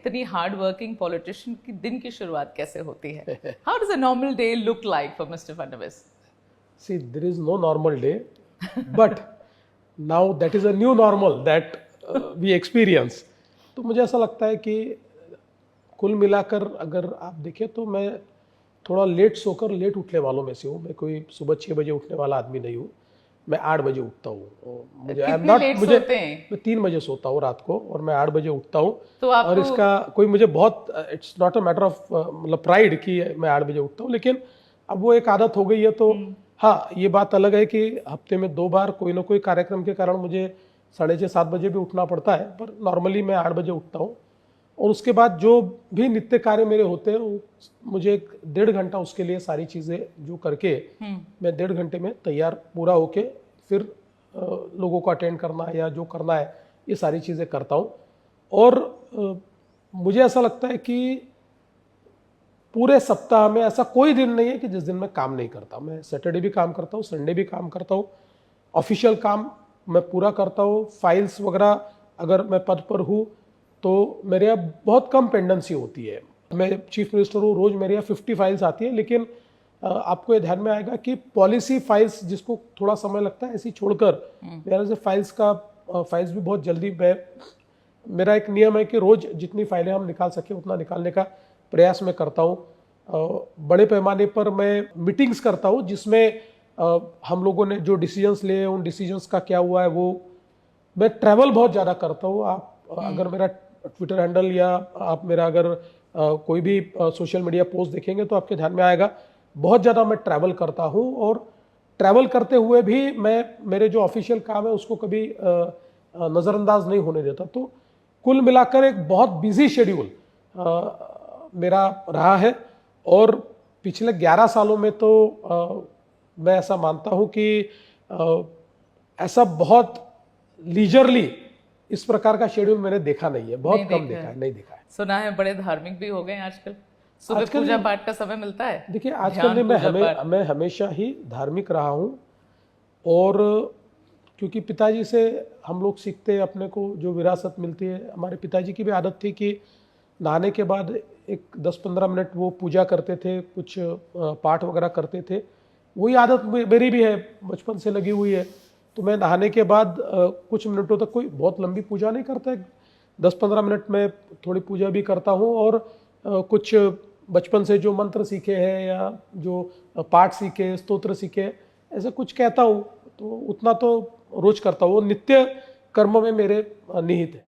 इतनी hard working politician की दिन की शुरुआत कैसे होती है? How does a normal day look like for mister Fadnavis? See, there is no normal day, but now that is a new normal that we experience. तो मुझे ऐसा लगता है कि कुल मिलाकर अगर आप देखें तो मैं थोड़ा लेट सोकर लेट उठने वालों में से हूँ। मैं कोई सुबह 6 बजे उठने वाला आदमी नहीं हूँ। मैं 8 बजे उठता हूँ। मुझे कितनी लेट सोते हैं? मैं 3 बजे सोता हूँ रात को और मैं 8 बजे उठता हूँ। तो और इसका कोई मुझे बहुत it's not a matter of मतलब प्राइड कि मैं 8 बजे उठता हूँ, लेकिन अब वो एक आदत हो गई है। तो हाँ, ये बात अलग है कि हफ्ते में 2 बार कोई ना कोई कार्यक्रम के कारण मुझे 6:30-7 बजे भी उठना पड़ता है, पर नॉर्मली मैं 8 बजे उठता हूँ। और उसके बाद जो भी नित्य कार्य मेरे होते हैं मुझे 1.5 घंटा उसके लिए सारी चीज़ें जो करके मैं 1.5 घंटे में तैयार पूरा होके फिर लोगों को अटेंड करना है या जो करना है ये सारी चीज़ें करता हूँ। और मुझे ऐसा लगता है कि पूरे सप्ताह में ऐसा कोई दिन नहीं है कि जिस दिन मैं काम नहीं करता। मैं सैटरडे भी काम करता हूँ, संडे भी काम करता हूँ, ऑफिशियल काम मैं पूरा करता हूँ। फाइल्स वगैरह अगर मैं पद पर हूँ तो मेरे यहाँ बहुत कम पेंडेंसी होती है। मैं चीफ मिनिस्टर हूँ, रोज़ मेरे यहाँ 50 फाइल्स आती है, लेकिन आपको ये ध्यान में आएगा कि पॉलिसी फाइल्स जिसको थोड़ा समय लगता है ऐसी छोड़कर मेरे से फाइल्स भी बहुत जल्दी मेरा एक नियम है कि रोज़ जितनी फाइलें हम निकाल सके उतना निकालने का प्रयास मैं करता हूँ। बड़े पैमाने पर मैं मीटिंग्स करता हूँ जिसमें हम लोगों ने जो डिसीजंस लिए उन डिसीजंस का क्या हुआ है वो। मैं ट्रैवल बहुत ज़्यादा करता हूँ। आप अगर मेरा ट्विटर हैंडल या आप मेरा अगर कोई भी सोशल मीडिया पोस्ट देखेंगे तो आपके ध्यान में आएगा बहुत ज़्यादा मैं ट्रैवल करता हूँ। और ट्रैवल करते हुए भी मैं मेरे जो ऑफिशियल काम है उसको कभी नज़रअंदाज नहीं होने देता। तो कुल मिलाकर एक बहुत बिजी शेड्यूल मेरा रहा है। और पिछले 11 सालों में तो मैं ऐसा मानता हूं कि ऐसा बहुत लीजरली इस प्रकार का शेड्यूल मैंने देखा नहीं है, बहुत कम देखा है, नहीं देखा है। सुना है बड़े धार्मिक भी हो गए आजकल, सुबह पूजा पाठ का समय मिलता है। देखिए आजकल मैं हमेशा ही धार्मिक रहा हूं। और क्योंकि पिताजी से हम लोग सीखते हैं, अपने को जो विरासत मिलती है, हमारे पिताजी की भी आदत थी कि नहाने के बाद एक 10-15 मिनट वो पूजा करते थे, कुछ पाठ वगैरह करते थे। वही आदत मेरी भी है, बचपन से लगी हुई है। तो मैं नहाने के बाद कुछ मिनटों तक, कोई बहुत लंबी पूजा नहीं करता, 10-15 मिनट में थोड़ी पूजा भी करता हूँ। और कुछ बचपन से जो मंत्र सीखे हैं या जो पाठ सीखे, स्तोत्र सीखे, ऐसा कुछ कहता हूँ। तो उतना तो रोज करता हूँ, नित्य कर्म में मेरे निहित है।